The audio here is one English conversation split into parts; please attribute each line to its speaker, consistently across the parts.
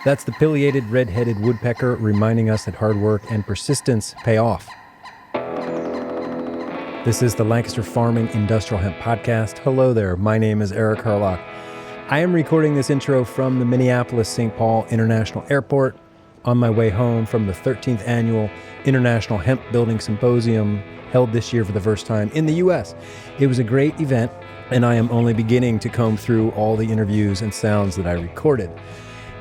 Speaker 1: That's the pileated red-headed woodpecker reminding us that hard work and persistence pay off. This is the Lancaster Farming Industrial Hemp Podcast. Hello there, my name is Eric Harlock. I am recording this intro from the Minneapolis-St. Paul International Airport on my way home from the 13th Annual International Hemp Building Symposium held this year for the first time in the U.S. It was a great event, and I am only beginning to comb through all the interviews and sounds that I recorded.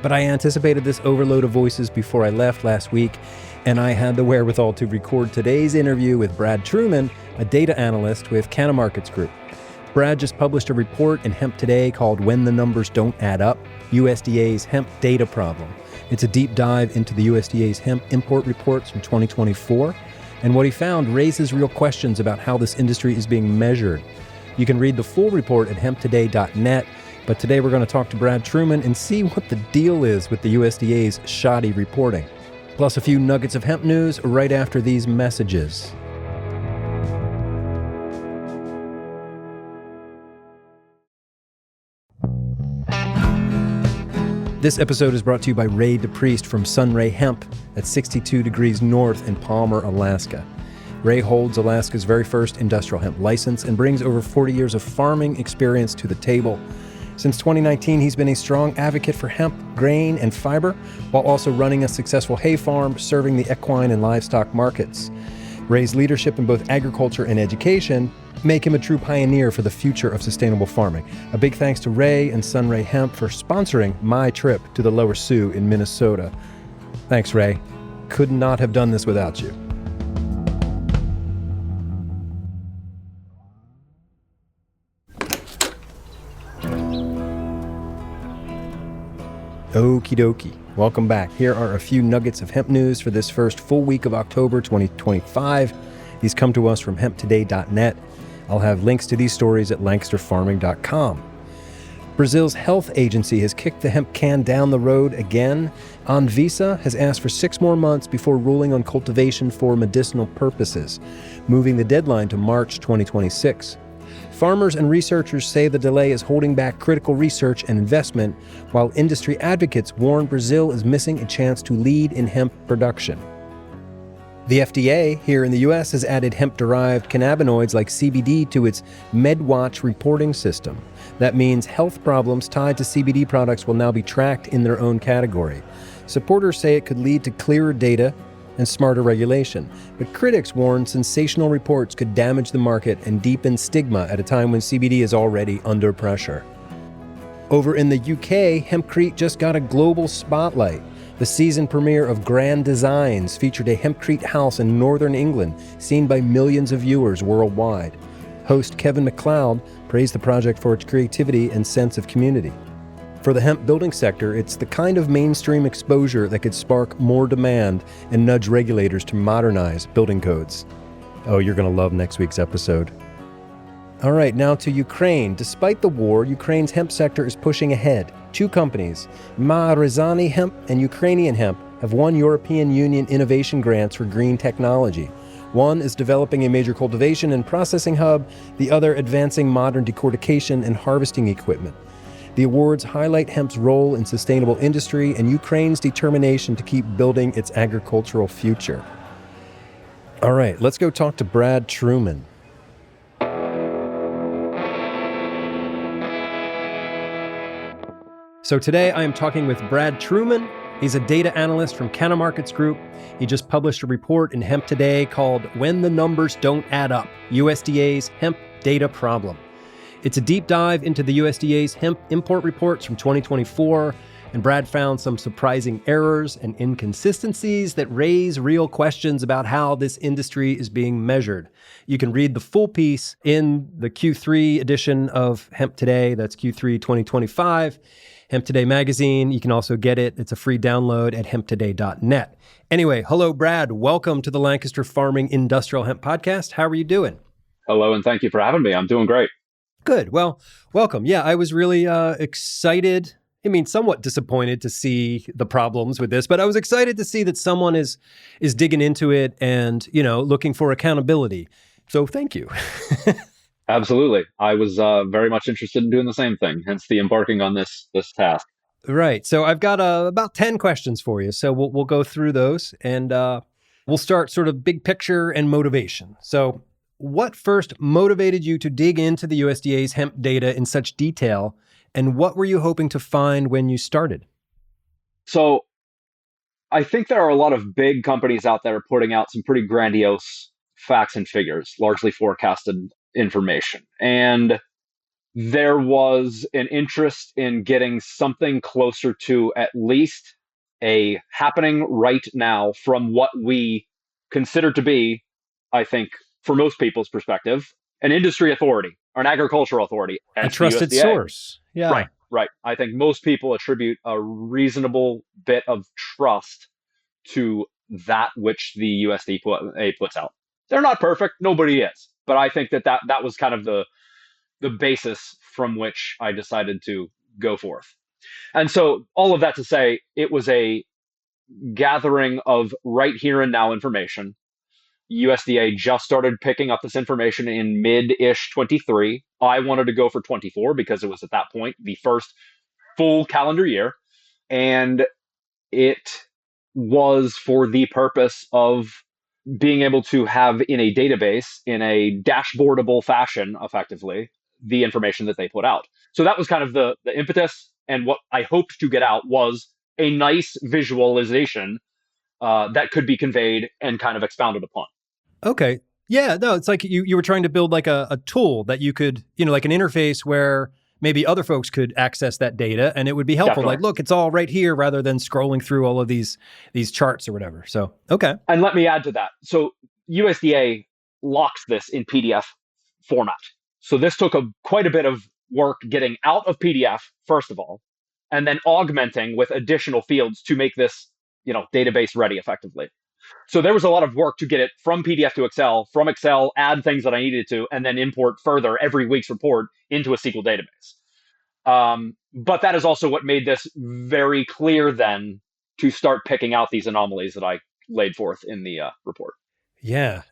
Speaker 1: But I anticipated this overload of voices before I left last week, and I had the wherewithal to record today's interview with Brad Truman, a data analyst with CannaMarkets Group. Brad just published a report in HempToday called When the Numbers Don't Add Up, USDA's Hemp Data Problem. It's a deep dive into the USDA's hemp import reports from 2024, and what he found raises real questions about how this industry is being measured. You can read the full report at hemptoday.net, but today we're going to talk to Brad Truman and see what the deal is with the USDA's shoddy reporting. Plus a few nuggets of hemp news right after these messages. This episode is brought to you by Ray DePriest from Sunray Hemp at 62 degrees north in Palmer, Alaska. Ray holds Alaska's very first industrial hemp license and brings over 40 years of farming experience to the table. Since 2019, he's been a strong advocate for hemp, grain, and fiber, while also running a successful hay farm serving the equine and livestock markets. Ray's leadership in both agriculture and education make him a true pioneer for the future of sustainable farming. A big thanks to Ray and Sunray Hemp for sponsoring my trip to the Lower Sioux in Minnesota. Thanks, Ray. Could not have done this without you. Okie dokie. Welcome back. Here are a few nuggets of hemp news for this first full week of October 2025. These come to us from hemptoday.net. I'll have links to these stories at lancasterfarming.com. Brazil's health agency has kicked the hemp can down the road again. Anvisa has asked for 6 more months before ruling on cultivation for medicinal purposes, moving the deadline to March 2026. Farmers and researchers say the delay is holding back critical research and investment, while industry advocates warn Brazil is missing a chance to lead in hemp production. The FDA here in the U.S. has added hemp-derived cannabinoids like CBD to its MedWatch reporting system. That means health problems tied to CBD products will now be tracked in their own category. Supporters say it could lead to clearer data and smarter regulation, but critics warn sensational reports could damage the market and deepen stigma at a time when CBD is already under pressure. Over in the UK, Hempcrete just got a global spotlight. The season premiere of Grand Designs featured a hempcrete house in northern England, seen by millions of viewers worldwide. Host Kevin MacLeod praised the project for its creativity and sense of community. For the hemp building sector, it's the kind of mainstream exposure that could spark more demand and nudge regulators to modernize building codes. Oh, you're going to love next week's episode. All right, now to Ukraine. Despite the war, Ukraine's hemp sector is pushing ahead. 2 companies, Marizani Hemp and Ukrainian Hemp, have won European Union innovation grants for green technology. One is developing a major cultivation and processing hub, the other advancing modern decortication and harvesting equipment. The awards highlight hemp's role in sustainable industry and Ukraine's determination to keep building its agricultural future. All right, let's go talk to Brad Truman. So today I am talking with Brad Truman. He's a data analyst from CannaMarkets Group. He just published a report in HempToday called When the Numbers Don't Add Up, USDA's Hemp Data Problem. It's a deep dive into the USDA's hemp import reports from 2024, and Brad found some surprising errors and inconsistencies that raise real questions about how this industry is being measured. You can read the full piece in the Q3 edition of HempToday. That's Q3 2025. HempToday magazine. You can also get it. It's a free download at hemptoday.net. Anyway, hello, Brad. Welcome to the Lancaster Farming Industrial Hemp Podcast. How are you doing?
Speaker 2: Hello, and thank you for having me. I'm doing great.
Speaker 1: Good. Well, welcome. Yeah, I was really excited. I mean, somewhat disappointed to see the problems with this, but I was excited to see that someone is digging into it and, looking for accountability. So thank you.
Speaker 2: Absolutely. I was very much interested in doing the same thing, hence the embarking on this task.
Speaker 1: Right. So I've got about 10 questions for you. So we'll go through those and we'll start sort of big picture and motivation. So what first motivated you to dig into the USDA's hemp data in such detail? And what were you hoping to find when you started?
Speaker 2: So I think there are a lot of big companies out there putting out some pretty grandiose facts and figures, largely forecasted information. And there was an interest in getting something closer to at least a happening right now from what we consider to be, I think, for most people's perspective, an industry authority or an agricultural authority,
Speaker 1: A
Speaker 2: hence the
Speaker 1: trusted
Speaker 2: USDA.
Speaker 1: source. Yeah.
Speaker 2: Right, right. I think most people attribute a reasonable bit of trust to that which the USDA puts out. They're not perfect, nobody is, but I think that was kind of the basis from which I decided to go forth. And so all of that to say, it was a gathering of right here and now information. USDA just started picking up this information in mid-ish 23. I wanted to go for 24 because it was at that point the first full calendar year. And it was for the purpose of being able to have in a database, in a dashboardable fashion, effectively, the information that they put out. So that was kind of the impetus. And what I hoped to get out was a nice visualization that could be conveyed and kind of expounded upon.
Speaker 1: Okay. Yeah, no, it's like you were trying to build like a tool that you could, like an interface where maybe other folks could access that data and it would be helpful.
Speaker 2: Definitely.
Speaker 1: Like, look, it's all right here rather than scrolling through all of these charts or whatever. So, okay.
Speaker 2: And let me add to that. So USDA locks this in PDF format. So this took quite a bit of work getting out of PDF, first of all, and then augmenting with additional fields to make this, database ready effectively. So there was a lot of work to get it from PDF to Excel, from Excel, add things that I needed to, and then import further every week's report into a SQL database. But that is also what made this very clear then to start picking out these anomalies that I laid forth in the report.
Speaker 1: Yeah.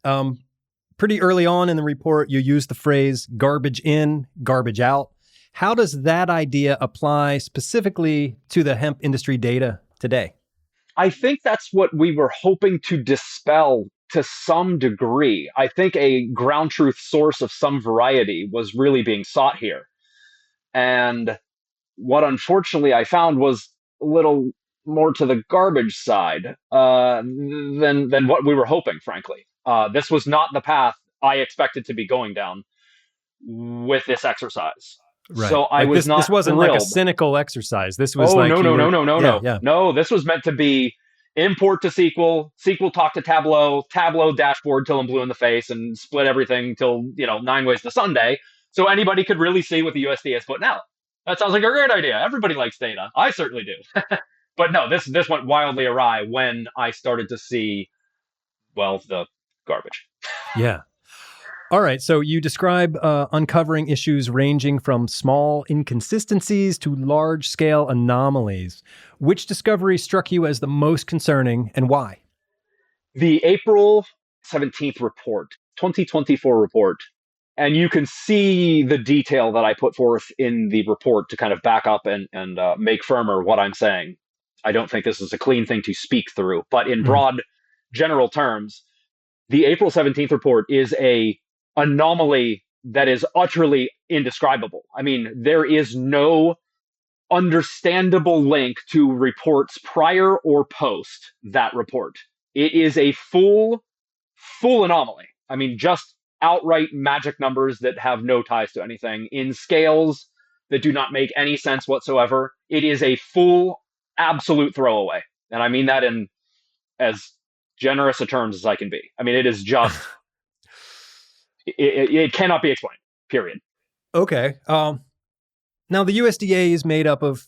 Speaker 1: Pretty early on in the report, you used the phrase garbage in, garbage out. How does that idea apply specifically to the hemp industry data today?
Speaker 2: I think that's what we were hoping to dispel to some degree. I think a ground truth source of some variety was really being sought here. And what unfortunately I found was a little more to the garbage side than what we were hoping, frankly. This was not the path I expected to be going down with this exercise.
Speaker 1: Right.
Speaker 2: So I
Speaker 1: like
Speaker 2: was not
Speaker 1: this wasn't
Speaker 2: thrilled.
Speaker 1: like a cynical exercise. This was
Speaker 2: No.
Speaker 1: Yeah.
Speaker 2: No, this was meant to be import to SQL, SQL talk to Tableau, Tableau dashboard till I'm blue in the face, and split everything till, 9 ways to Sunday. So anybody could really see what the USDA is putting out. That sounds like a great idea. Everybody likes data. I certainly do. But no, this went wildly awry when I started to see, the garbage.
Speaker 1: Yeah. All right. So you describe uncovering issues ranging from small inconsistencies to large-scale anomalies. Which discovery struck you as the most concerning and why?
Speaker 2: The April 17th report, 2024 report, and you can see the detail that I put forth in the report to kind of back up and make firmer what I'm saying. I don't think this is a clean thing to speak through, but in broad general terms, the April 17th report is a anomaly that is utterly indescribable. I mean, there is no understandable link to reports prior or post that report. It is a full anomaly. I mean, just outright magic numbers that have no ties to anything in scales that do not make any sense whatsoever. It is a full, absolute throwaway. And I mean that in as generous a terms as I can be. I mean, it is just, it cannot be explained, period.
Speaker 1: Okay. Now the USDA is made up of,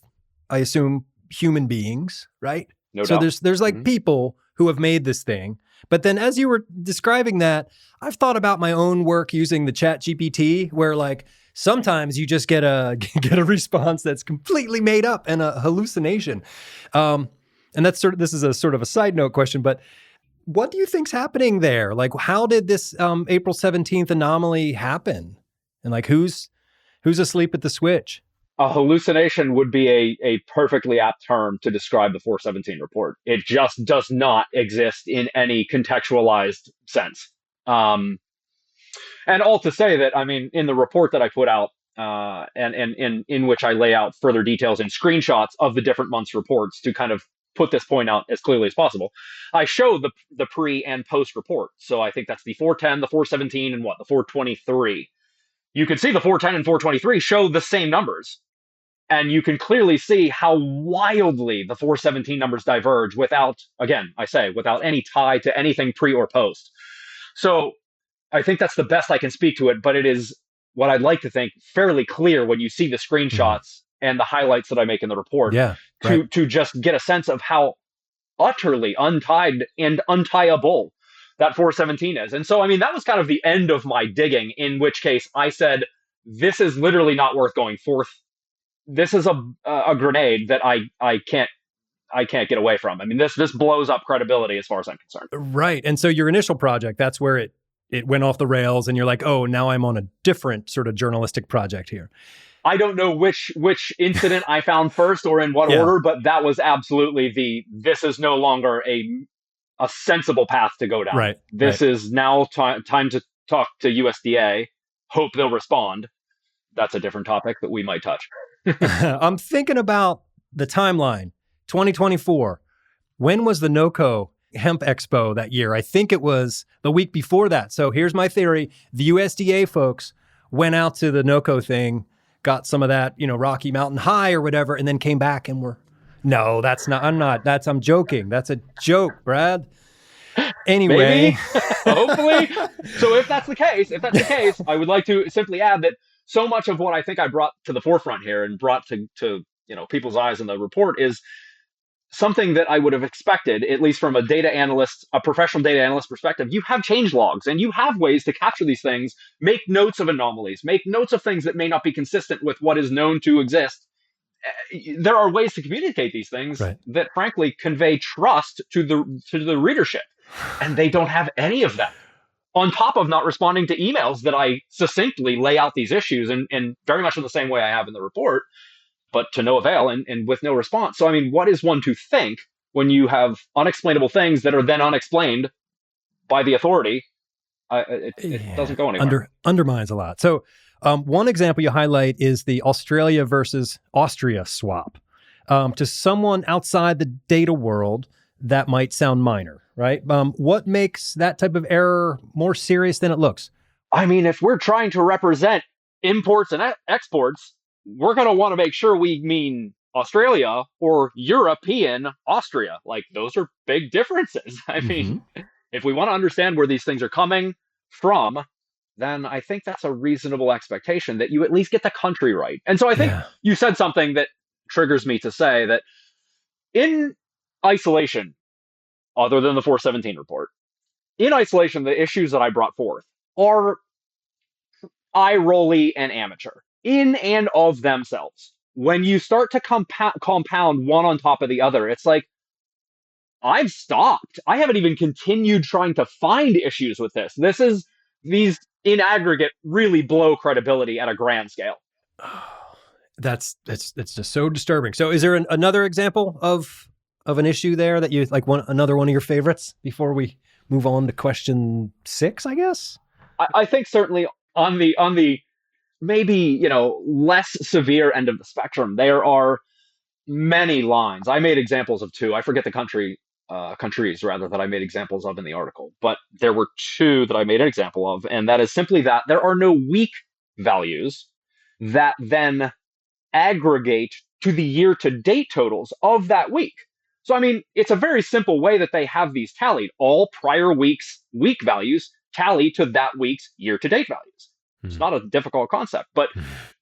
Speaker 1: I assume, human beings, right?
Speaker 2: No
Speaker 1: so
Speaker 2: doubt.
Speaker 1: there's like people who have made this thing. But then as you were describing that, I've thought about my own work using the Chat GPT, where like sometimes you just get a response that's completely made up and a hallucination. And that's this is a sort of a side note question, but what do you think's happening there? Like, how did this April 17th anomaly happen? And like, who's asleep at the switch?
Speaker 2: A hallucination would be a perfectly apt term to describe the 417 report. It just does not exist in any contextualized sense. And all to say that, I mean, in the report that I put out, and in which I lay out further details and screenshots of the different months' reports to kind of put this point out as clearly as possible, I show the pre and post report. So I think that's the 410, the 417, and the 423. You can see the 410 and 423 show the same numbers. And you can clearly see how wildly the 417 numbers diverge without, again, I say, without any tie to anything pre or post. So I think that's the best I can speak to it, but it is what I'd like to think fairly clear when you see the screenshots and the highlights that I make in the report to just get a sense of how utterly untied and untiable that 417 is. And so, I mean, that was kind of the end of my digging, in which case I said, this is literally not worth going forth. This is a grenade that I can't get away from. I mean, this blows up credibility as far as I'm concerned.
Speaker 1: Right. And so your initial project, that's where it went off the rails and you're like, oh, now I'm on a different sort of journalistic project here.
Speaker 2: I don't know which incident I found first or in what order, but that was absolutely this is no longer a sensible path to go down.
Speaker 1: Right.
Speaker 2: This is now time to talk to USDA. Hope they'll respond. That's a different topic that we might touch.
Speaker 1: I'm thinking about the timeline, 2024. When was the NOCO Hemp Expo that year? I think it was the week before that. So here's my theory. The USDA folks went out to the NOCO thing, got some of that, Rocky Mountain High or whatever, and then came back and no, I'm joking. That's a joke, Brad. Anyway.
Speaker 2: Hopefully. So if that's the case, I would like to simply add that so much of what I think I brought to the forefront here and brought to people's eyes in the report is something that I would have expected, at least from a professional data analyst perspective. You have change logs and you have ways to capture these things, make notes of anomalies, make notes of things that may not be consistent with what is known to exist. There are ways to communicate these things that frankly convey trust to the readership. And they don't have any of that. On top of not responding to emails that I succinctly lay out these issues and very much in the same way I have in the report, but to no avail and with no response. So, I mean, what is one to think when you have unexplainable things that are then unexplained by the authority? It doesn't go anywhere.
Speaker 1: Undermines a lot. So one example you highlight is the Australia versus Austria swap. To someone outside the data world, that might sound minor, right? What makes that type of error more serious than it looks?
Speaker 2: I mean, if we're trying to represent imports and exports, we're going to want to make sure we mean Australia or European Austria. Like, those are big differences. I mean, if we want to understand where these things are coming from, then I think that's a reasonable expectation that you at least get the country right. And so I think you said something that triggers me to say that in isolation, other than the 417 report, in isolation, the issues that I brought forth are eye-rolly and amateur in and of themselves. When you start to compound one on top of the other, it's like, I've stopped. I haven't even continued trying to find issues with this. These in aggregate really blow credibility at a grand scale.
Speaker 1: That's just so disturbing. So is there another example of an issue there that you like, another one of your favorites before we move on to question 6, I guess?
Speaker 2: I think certainly on the maybe, less severe end of the spectrum, there are many lines. I made examples of 2. I forget the countries rather that I made examples of in the article, but there were 2 that I made an example of. And that is simply that there are no week values that then aggregate to the year-to-date totals of that week. So, I mean, it's a very simple way that they have these tallied. All prior weeks' week values tally to that week's year-to-date values. It's not a difficult concept, but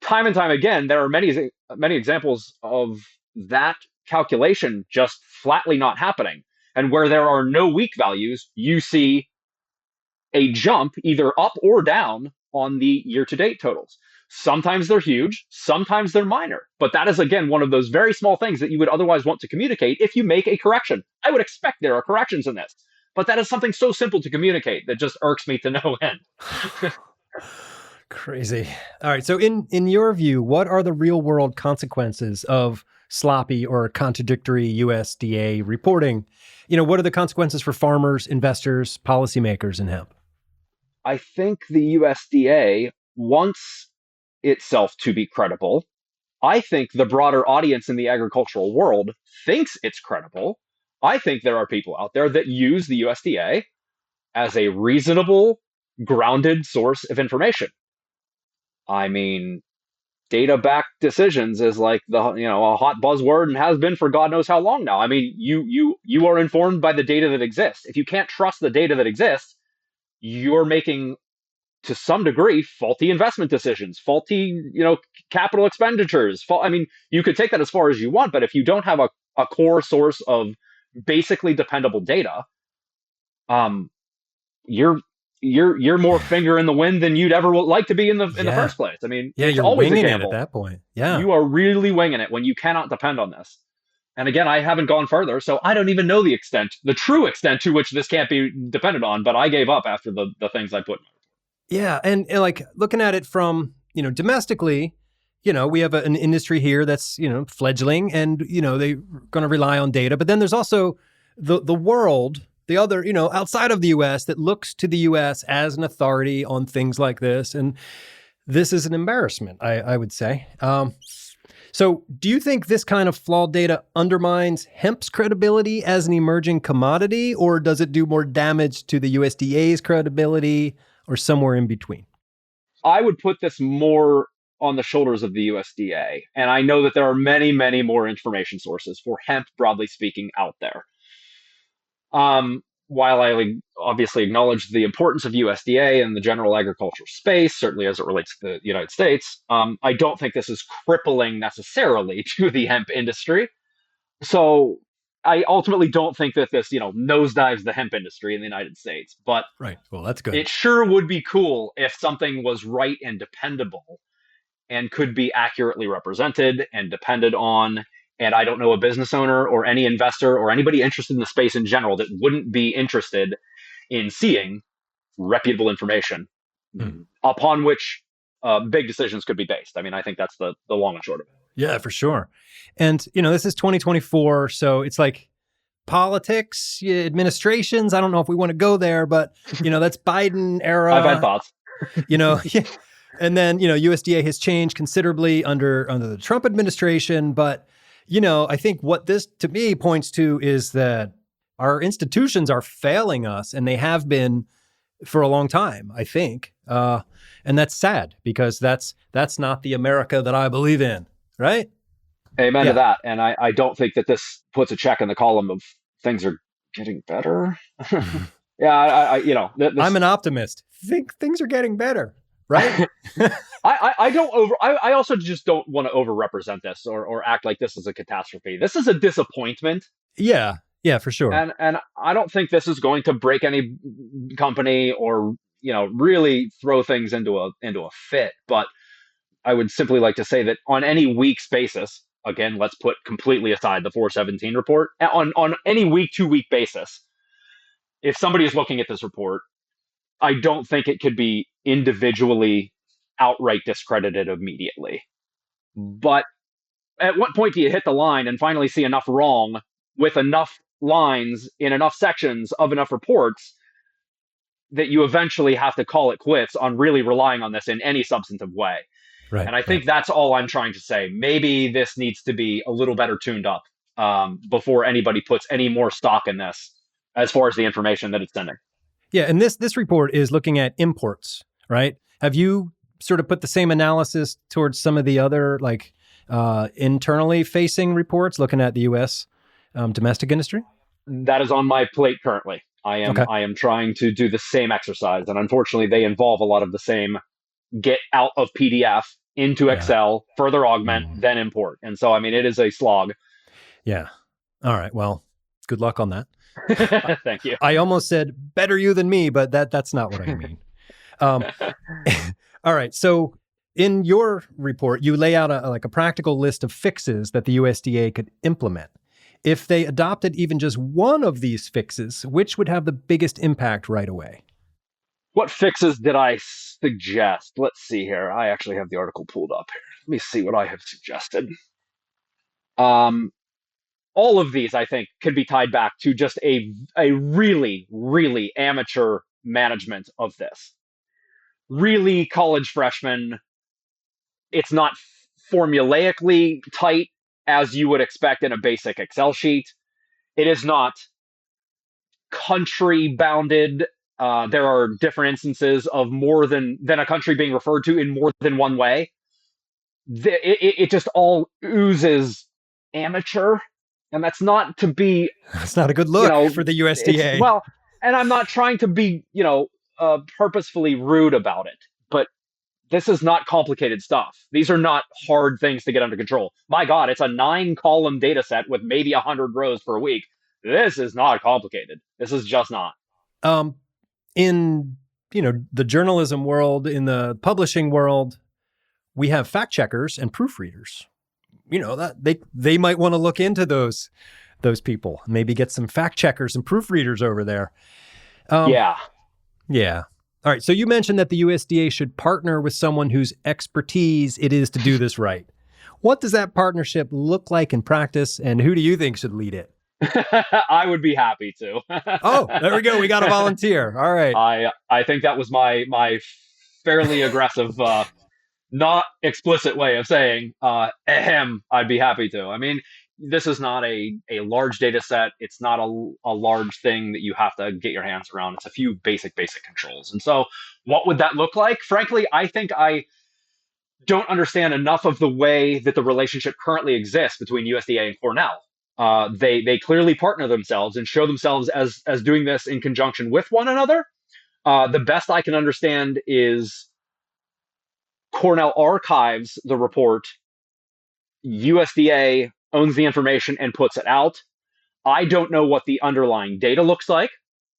Speaker 2: time and time again, there are many examples of that calculation just flatly not happening. And where there are no week values, you see a jump either up or down on the year-to-date totals. Sometimes they're huge, sometimes they're minor. But that is, again, one of those very small things that you would otherwise want to communicate if you make a correction. I would expect there are corrections in this. But that is something so simple to communicate that just irks me to no end.
Speaker 1: Crazy. All right. So in your view, what are the real world consequences of sloppy or contradictory USDA reporting? What are the consequences for farmers, investors, policymakers in hemp?
Speaker 2: I think the USDA wants itself to be credible. I think the broader audience in the agricultural world thinks it's credible. I think there are people out there that use the USDA as a reasonable, grounded source of information. I mean, data-backed decisions is like a hot buzzword and has been for God knows how long now. I mean, you are informed by the data that exists. If you can't trust the data that exists, you're making to some degree faulty investment decisions, faulty capital expenditures. I mean, you could take that as far as you want, but if you don't have a core source of basically dependable data, um, you're you're more finger in the wind than you'd ever like to be in the
Speaker 1: Yeah.
Speaker 2: first place. I mean,
Speaker 1: Yeah,
Speaker 2: it's
Speaker 1: you're
Speaker 2: always a
Speaker 1: winging it at
Speaker 2: gamble.
Speaker 1: that point. Yeah.
Speaker 2: You are really winging it when you cannot depend on this. And again, I haven't gone further, so I don't even know the true extent to which this can't be depended on. But I gave up after the things I put.
Speaker 1: Yeah. And like looking at it from, domestically, we have an industry here that's, fledgling and, they're going to rely on data. But then there's also the world, the other, outside of the US that looks to the US as an authority on things like this. And this is an embarrassment, I would say. So do you think this kind of flawed data undermines hemp's credibility as an emerging commodity, or does it do more damage to the USDA's credibility, or somewhere in between?
Speaker 2: I would put this more on the shoulders of the USDA. And I know that there are many, many more information sources for hemp, broadly speaking, out there. While I obviously acknowledge the importance of USDA and the general agricultural space, certainly as it relates to the United States, I don't think this is crippling necessarily to the hemp industry. So I ultimately don't think that this, nosedives the hemp industry in the United States. But
Speaker 1: Right. Well, that's good.
Speaker 2: it sure would be cool if something was right and dependable and could be accurately represented and depended on. And I don't know a business owner or any investor or anybody interested in the space in general that wouldn't be interested in seeing reputable information upon which big decisions could be based. I mean, I think that's the long and short of it.
Speaker 1: Yeah, for sure. And, this is 2024. So it's like politics, administrations. I don't know if we want to go there, but, that's Biden era.
Speaker 2: I've had thoughts.
Speaker 1: Yeah. And then, USDA has changed considerably under the Trump administration. But, I think what this to me points to is that our institutions are failing us, and they have been for a long time, I think. And that's sad because that's not the America that I believe in. Right.
Speaker 2: Amen to that. And I don't think that this puts a check in the column of things are getting better. Yeah,
Speaker 1: I'm an optimist. Think things are getting better. Right.
Speaker 2: I also just don't want to overrepresent this or act like this is a catastrophe. This is a disappointment.
Speaker 1: Yeah, for sure.
Speaker 2: And I don't think this is going to break any company or, really throw things into a fit. But I would simply like to say that on any week's basis, again, let's put completely aside the 417 report, on any week to week basis, if somebody is looking at this report, I don't think it could be individually outright discredited immediately. But at what point do you hit the line and finally see enough wrong with enough lines in enough sections of enough reports that you eventually have to call it quits on really relying on this in any substantive way?
Speaker 1: Right.
Speaker 2: And I think that's all I'm trying to say. Maybe this needs to be a little better tuned up before anybody puts any more stock in this as far as the information that it's sending.
Speaker 1: Yeah, and this report is looking at imports, right? Have you sort of put the same analysis towards some of the other internally facing reports looking at the U.S. Domestic industry?
Speaker 2: That is on my plate currently. I am trying to do the same exercise, and unfortunately, they involve a lot of the same get out of PDF into Excel, further augment, then import. And so, I mean, it is a slog.
Speaker 1: Yeah. All right. Well, good luck on that.
Speaker 2: Thank you.
Speaker 1: I almost said better you than me, but that's not what I mean. All right. So in your report, you lay out a practical list of fixes that the USDA could implement. If they adopted even just one of these fixes, which would have the biggest impact right away?
Speaker 2: What fixes did I suggest? Let's see here. I actually have the article pulled up here. Let me see what I have suggested. Um, all of these, I think, can be tied back to just a really, really amateur management of this. Really college freshman. It's not formulaically tight as you would expect in a basic Excel sheet. It is not country bounded. There are different instances of more than a country being referred to in more than one way. It just all oozes amateur, and that's not to be,
Speaker 1: It's not a good look for the
Speaker 2: it's,
Speaker 1: USDA.
Speaker 2: well, and I'm not trying to be, purposefully rude about it, but this is not complicated stuff. These are not hard things to get under control. My God, it's a 9-column data set with maybe 100 rows per week. This is not complicated. This is just not.
Speaker 1: In the journalism world, in the publishing world, we have fact checkers and proofreaders. That they might want to look into those people, maybe get some fact checkers and proofreaders over there.
Speaker 2: Yeah.
Speaker 1: All right. So you mentioned that the USDA should partner with someone whose expertise it is to do this right. What does that partnership look like in practice, and who do you think should lead it?
Speaker 2: I would be happy to.
Speaker 1: Oh, there we go. We got a volunteer. All right.
Speaker 2: I think that was my fairly aggressive, not explicit way of saying, I'd be happy to. I mean, this is not a large data set. It's not a large thing that you have to get your hands around. It's a few basic controls. And so what would that look like? Frankly, I think I don't understand enough of the way that the relationship currently exists between USDA and Cornell. They clearly partner themselves and show themselves as doing this in conjunction with one another. The best I can understand is Cornell archives the report, USDA owns the information and puts it out. I don't know what the underlying data looks like.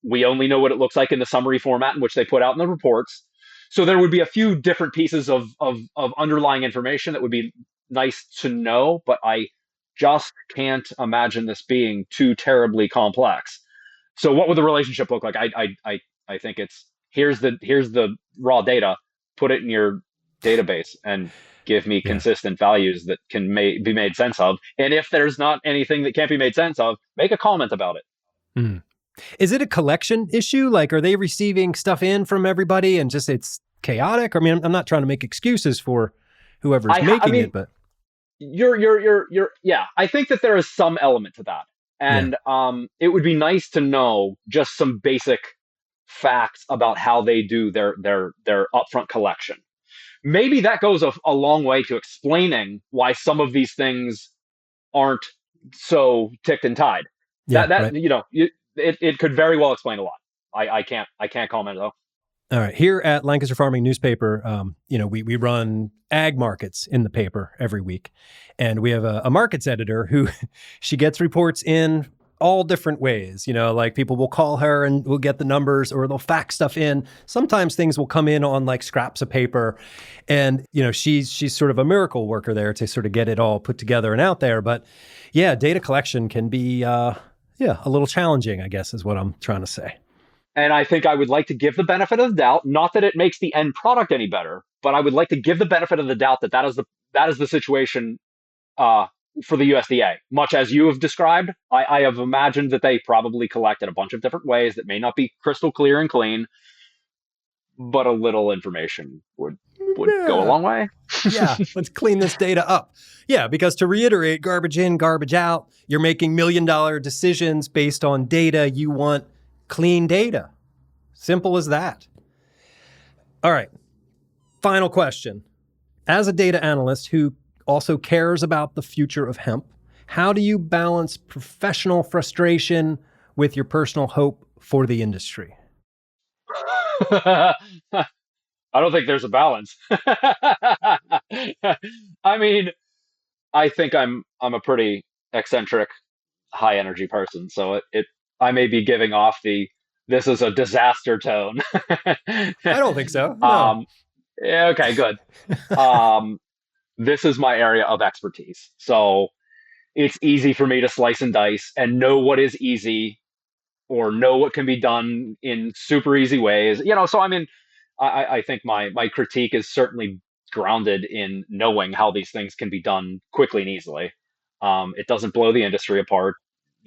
Speaker 2: We only know what it looks like in the summary format in which they put out in the reports. So there would be a few different pieces of underlying information that would be nice to know, but I just can't imagine this being too terribly complex. So what would the relationship look like? I think it's here's the raw data, put it in your database and give me consistent values that can be made sense of. And if there's not anything that can't be made sense of, make a comment about it.
Speaker 1: Mm. Is it a collection issue? Like, are they receiving stuff in from everybody and just it's chaotic? I mean, I'm not trying to make excuses for whoever's making it, but
Speaker 2: yeah. I think that there is some element to that, and it would be nice to know just some basic facts about how they do their upfront collection. Maybe that goes a long way to explaining why some of these things aren't so ticked and tied. Right. It could very well explain a lot. I can't comment though.
Speaker 1: All right. Here at Lancaster Farming Newspaper, we run ag markets in the paper every week. And we have a markets editor who she gets reports in all different ways. Like people will call her and we'll get the numbers, or they'll fax stuff in. Sometimes things will come in on like scraps of paper. And, she's sort of a miracle worker there to sort of get it all put together and out there. But yeah, data collection can be, a little challenging, I guess, is what I'm trying to say.
Speaker 2: And I think I would like to give the benefit of the doubt, not that it makes the end product any better, but I would like to give the benefit of the doubt that is the situation for the USDA. Much as you have described, I have imagined that they probably collect in a bunch of different ways that may not be crystal clear and clean, but a little information would go a long way.
Speaker 1: Yeah, let's clean this data up. Yeah, because to reiterate, garbage in, garbage out, you're making $1 million decisions based on data. You want clean data. Simple as that. All right. Final question. As a data analyst who also cares about the future of hemp, how do you balance professional frustration with your personal hope for the industry?
Speaker 2: I don't think there's a balance. I mean, I think I'm a pretty eccentric, high energy person, so I may be giving off this is a disaster tone.
Speaker 1: I don't think so. No.
Speaker 2: Okay, good. This is my area of expertise, so it's easy for me to slice and dice and know what is easy or know what can be done in super easy ways. So I mean, I think my critique is certainly grounded in knowing how these things can be done quickly and easily. It doesn't blow the industry apart.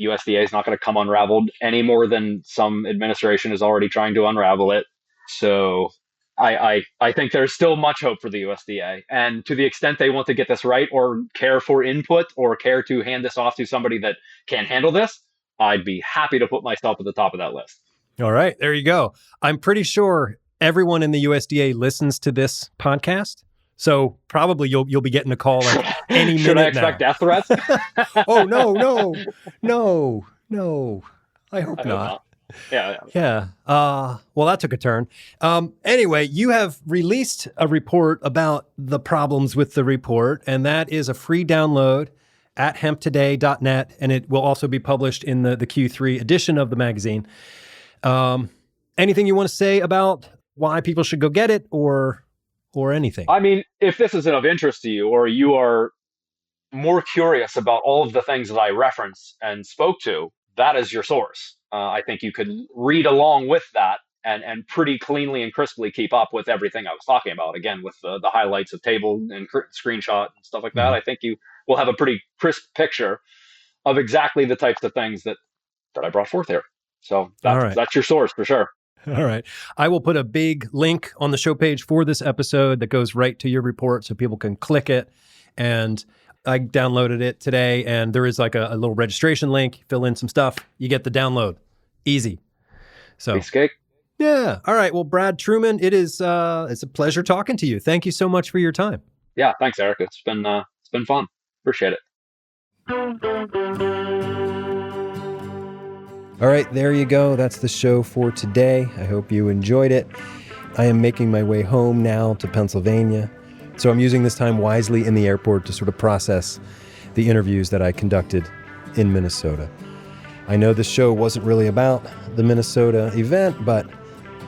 Speaker 2: USDA is not going to come unraveled any more than some administration is already trying to unravel it. So I think there's still much hope for the USDA. And to the extent they want to get this right or care for input or care to hand this off to somebody that can handle this, I'd be happy to put myself at the top of that list.
Speaker 1: All right, there you go. I'm pretty sure everyone in the USDA listens to this podcast. So probably you'll be getting a call like any minute.
Speaker 2: Should I expect death threats?
Speaker 1: Oh, no. I hope not. Yeah. Well, that took a turn. Anyway, you have released a report about the problems with the report, and that is a free download at HempToday.net, and it will also be published in the Q3 edition of the magazine. Anything you want to say about why people should go get it or anything?
Speaker 2: I mean, if this is of interest to you, or you are more curious about all of the things that I reference and spoke to, that is your source. I think you could read along with that and pretty cleanly and crisply keep up with everything I was talking about. Again, with the highlights of table and screenshot and stuff like that.
Speaker 1: Mm-hmm.
Speaker 2: I think you will have a pretty crisp picture of exactly the types of things that I brought forth here. So that's your source for sure.
Speaker 1: All right. I will put a big link on the show page for this episode that goes right to your report so people can click it. And I downloaded it today, and there is like a little registration link. Fill in some stuff. You get the download. Easy. So,
Speaker 2: piece of cake.
Speaker 1: Yeah. All right. Well, Brad Truman, it's a pleasure talking to you. Thank you so much for your time.
Speaker 2: Yeah. Thanks, Eric. It's been fun. Appreciate it.
Speaker 1: All right, there you go. That's the show for today. I hope you enjoyed it. I am making my way home now to Pennsylvania. So I'm using this time wisely in the airport to sort of process the interviews that I conducted in Minnesota. I know this show wasn't really about the Minnesota event, but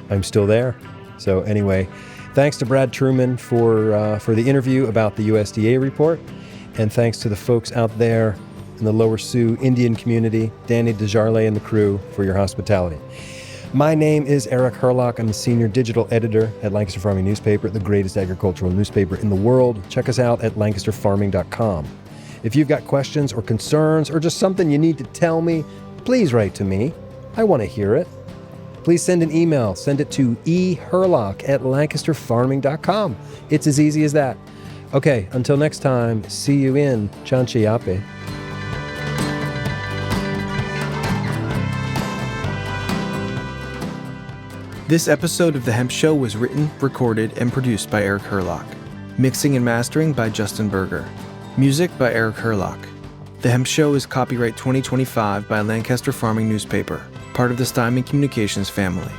Speaker 1: I'm still there. So anyway, thanks to Brad Truman for the interview about the USDA report. And thanks to the folks out there in the Lower Sioux Indian community, Danny Desjardins and the crew, for your hospitality. My name is Eric Herlock. I'm the senior digital editor at Lancaster Farming Newspaper, the greatest agricultural newspaper in the world. Check us out at lancasterfarming.com. If you've got questions or concerns or just something you need to tell me, please write to me. I want to hear it. Please send an email. Send it to eherlock@lancasterfarming.com. It's as easy as that. Okay, until next time, see you in Chanchiape.
Speaker 3: This episode of The Hemp Show was written, recorded, and produced by Eric Herlock. Mixing and mastering by Justin Berger. Music by Eric Herlock. The Hemp Show is copyright 2025 by Lancaster Farming Newspaper, part of the Steinman Communications family.